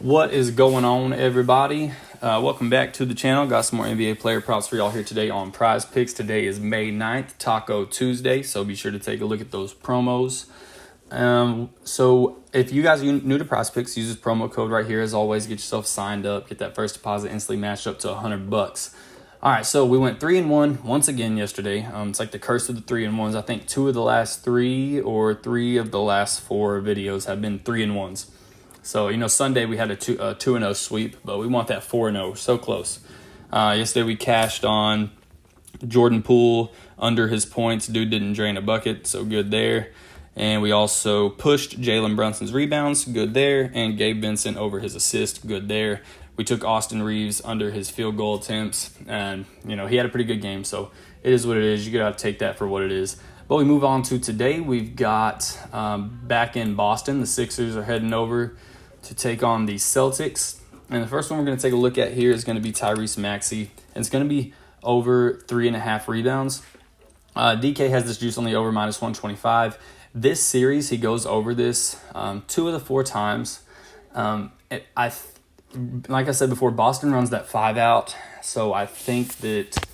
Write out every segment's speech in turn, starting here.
What is going on, everybody? Welcome back to the channel. Got some more NBA player props for y'all here today on PrizePicks. Today is May 9th, Taco Tuesday, so be sure to take a look at those promos. So if you guys are new to PrizePicks, use this promo code right here. As always, get yourself signed up, get that first deposit instantly matched up to $100. All right, so we went 3-1 once again yesterday. It's like the curse of the 3-1s. I think 2 of the last 3 or 3 of the last 4 videos have been 3-1s. So, Sunday we had a 2-0 sweep, but we want that 4-0, so close. Yesterday we cashed on Jordan Poole under his points. Dude didn't drain a bucket, so good there. And we also pushed Jalen Brunson's rebounds, good there. And Gabe Vincent over his assist, good there. We took Austin Reeves under his field goal attempts, and, he had a pretty good game. So it is what it is. You got to take that for what it is. But we move on to today. We've got back in Boston, the Sixers are heading over to take on the Celtics. And the first one we're going to take a look at here is going to be Tyrese Maxey. And it's going to be over 3.5 rebounds. DK has this juice on the over minus 125. This series, he goes over this 2 of the 4 times. Like I said before, Boston runs that 5 out. So I think that,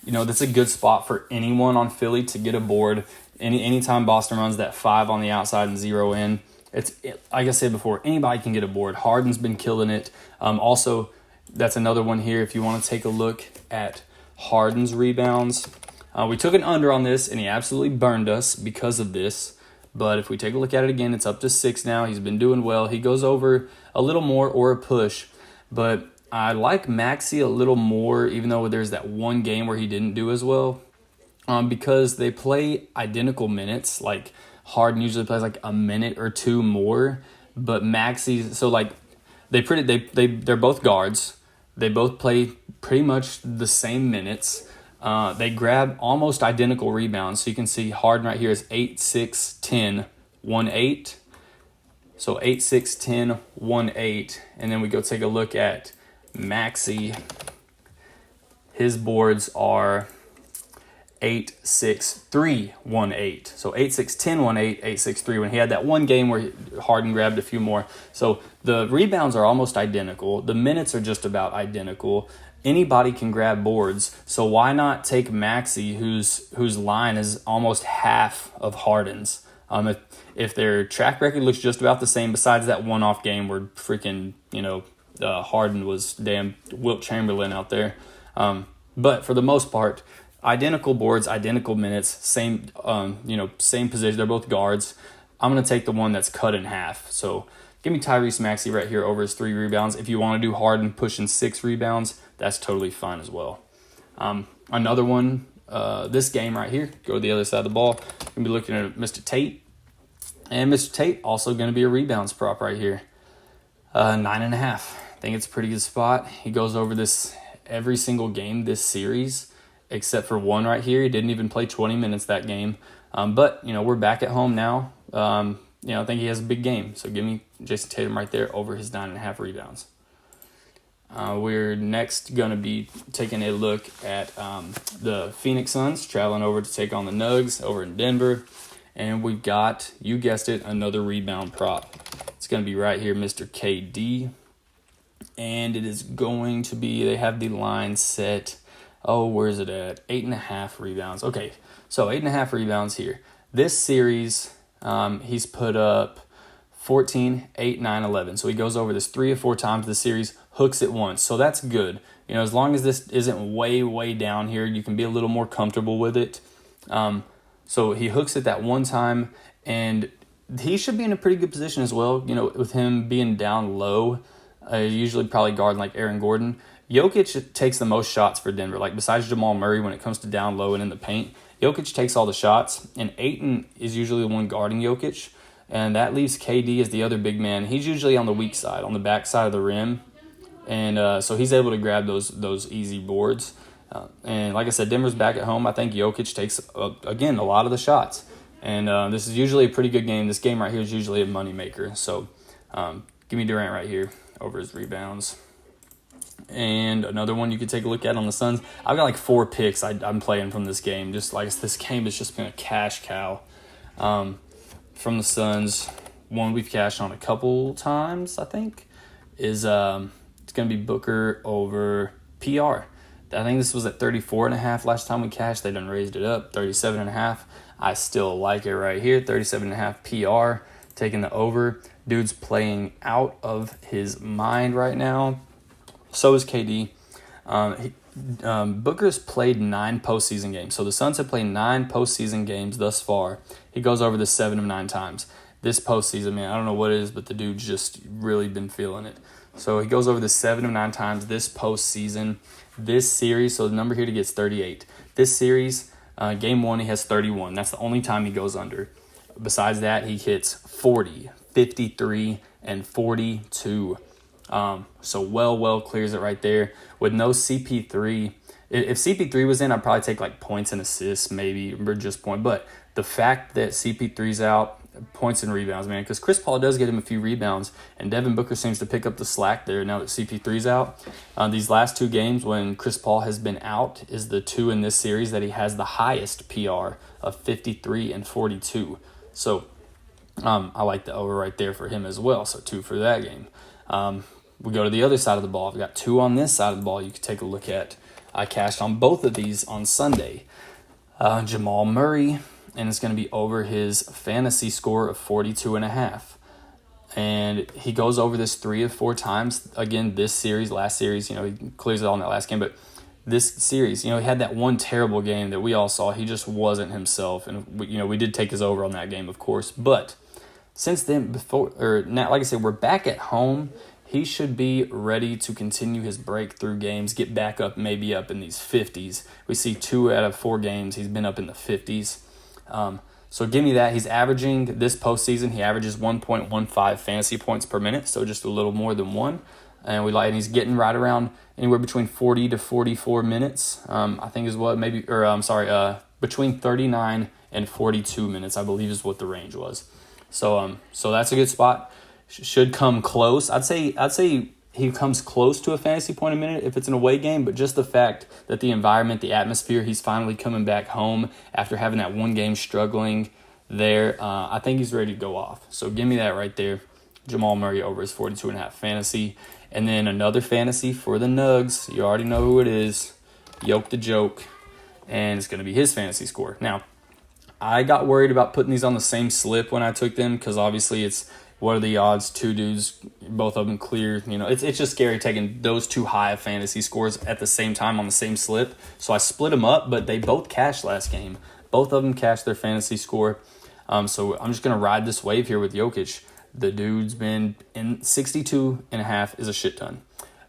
that's a good spot for anyone on Philly to get a board. Anytime Boston runs that 5 on the outside and 0 in, like I said before, anybody can get a board. Harden's been killing it. Also, that's another one here. If you want to take a look at Harden's rebounds, we took an under on this, and he absolutely burned us because of this. But if we take a look at it again, it's up to 6 now. He's been doing well. He goes over a little more or a push. But I like Maxey a little more, even though there's that one game where he didn't do as well, because they play identical minutes. Like Harden usually plays like a minute or 2 more, but Maxey, they're both guards. They both play pretty much the same minutes. They grab almost identical rebounds. So you can see Harden right here is 8, 6, 10, 1, 8. So 8, 6, 10, 1, 8. And then we go take a look at Maxey. His boards are 8, 6, 3, 1, 8. So 8, 6, 10, 1, 8, 8, 6, 3. When he had that one game where Harden grabbed a few more. So the rebounds are almost identical. The minutes are just about identical. Anybody can grab boards. So why not take Maxey, whose line is almost half of Harden's? If their track record looks just about the same, besides that one-off game where freaking, Harden was damn Wilt Chamberlain out there. But for the most part, identical boards, identical minutes, same position. They're both guards. I'm going to take the one that's cut in half. So give me Tyrese Maxey right here over his 3 rebounds. If you want to do Harden pushing 6 rebounds, that's totally fine as well. Another one, this game right here, go to the other side of the ball. Going to be looking at Mr. Tate. And Mr. Tate also going to be a rebounds prop right here. 9.5. I think it's a pretty good spot. He goes over this every single game this series, except for one right here. He didn't even play 20 minutes that game. But, we're back at home now. I think he has a big game. So give me Jason Tatum right there over his 9.5 rebounds. We're next going to be taking a look at the Phoenix Suns, traveling over to take on the Nuggets over in Denver. And we've got, you guessed it, another rebound prop. It's going to be right here, Mr. KD. And it is going to be, they have the line set, where is it at? 8.5 rebounds. Okay, so 8.5 rebounds here. This series, he's put up 14, 8, 9, 11. So he goes over this 3 or 4 times this series, hooks it once. So that's good. As long as this isn't way, way down here, you can be a little more comfortable with it. So he hooks it that one time, and he should be in a pretty good position as well. With him being down low, usually probably guarding like Aaron Gordon. Jokic takes the most shots for Denver. Like besides Jamal Murray, when it comes to down low and in the paint, Jokic takes all the shots, and Ayton is usually the one guarding Jokic. And that leaves KD as the other big man. He's usually on the weak side, on the back side of the rim. And so he's able to grab those easy boards. And like I said, Denver's back at home. I think Jokic takes, again, a lot of the shots. And this is usually a pretty good game. This game right here is usually a moneymaker. So give me Durant right here over his rebounds. And another one you could take a look at on the Suns. I've got like 4 picks I'm playing from this game. Just like this game has just been a cash cow. From the Suns, one we've cashed on a couple times, I think. is it's going to be Booker over PR. I think this was at 34.5 last time we cashed. They done raised it up, 37.5. I still like it right here, 37.5 PR, taking the over. Dude's playing out of his mind right now. So is KD. Booker's played 9 postseason games. So the Suns have played 9 postseason games thus far. He goes over this 7 of 9 times. This postseason, man, I don't know what it is, but the dude's just really been feeling it. So he goes over this 7 of 9 times this postseason. This series, so the number here to get is 38. This series, game 1, he has 31. That's the only time he goes under. Besides that, he hits 40, 53, and 42. So well clears it right there. With no CP3, if CP3 was in, I'd probably take like points and assists, maybe, or just point. But the fact that CP3's out, points and rebounds, man, because Chris Paul does get him a few rebounds, and Devin Booker seems to pick up the slack there now that CP3's out. These last 2 games when Chris Paul has been out is the 2 in this series that he has the highest PR of 53 and 42. So I like the over right there for him as well. So 2 for that game. We go to the other side of the ball. I've got 2 on this side of the ball you can take a look at. I cashed on both of these on Sunday. Jamal Murray, and it's going to be over his fantasy score of 42.5. And he goes over this 3 of 4 times. Again, this series, last series, he clears it all in that last game. But this series, he had that one terrible game that we all saw. He just wasn't himself. And, we did take his over on that game, of course. But since then, now, like I said, we're back at home. He should be ready to continue his breakthrough games, get back up, maybe up in these 50s. We see 2 out of 4 games, he's been up in the 50s. So give me that. He's averaging this postseason, he averages 1.15 fantasy points per minute, so just a little more than 1. And he's getting right around anywhere between 40 to 44 minutes, I think is what, between 39 and 42 minutes, I believe is what the range was. So that's a good spot. Should come close. I'd say he comes close to a fantasy point a minute if it's an away game, but just the fact that the environment, the atmosphere, he's finally coming back home after having that one game struggling there. I think he's ready to go off. So give me that right there. Jamal Murray over his 42.5 fantasy. And then another fantasy for the Nugs. You already know who it is. Yoke the Joke. And it's going to be his fantasy score. Now, I got worried about putting these on the same slip when I took them because obviously it's what are the odds 2 dudes, both of them clear. It's just scary taking those 2 high fantasy scores at the same time on the same slip. So I split them up, but they both cashed last game. Both of them cashed their fantasy score. So I'm just going to ride this wave here with Jokic. The dude's been in 62.5 is a shit ton.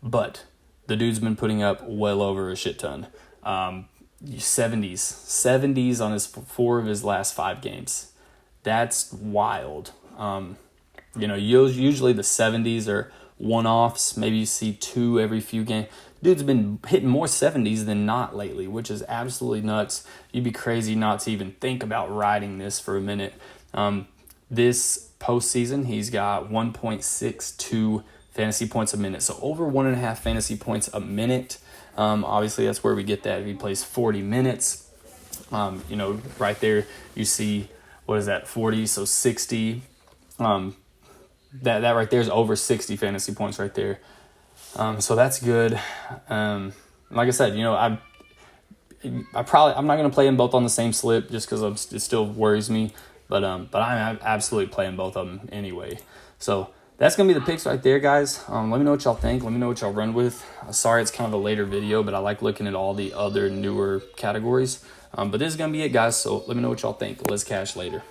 But the dude's been putting up well over a shit ton. 70s on his 4 of his last 5 games. That's wild. Usually the 70s are one-offs. Maybe you see 2 every few games. Dude's been hitting more 70s than not lately, which is absolutely nuts. You'd be crazy not to even think about riding this for a minute. This postseason, he's got 1.62 fantasy points a minute. So over 1.5 fantasy points a minute. Obviously, that's where we get that if he plays 40 minutes. Right there you see, what is that, 40, so 60. That right there is over 60 fantasy points right there. So that's good. Like I said, I'm not going to play them both on the same slip just because it still worries me. But I'm absolutely playing both of them anyway. So that's going to be the picks right there, guys. Let me know what y'all think. Let me know what y'all run with. Sorry it's kind of a later video, but I like looking at all the other newer categories. But this is going to be it, guys. So let me know what y'all think. Let's cash later.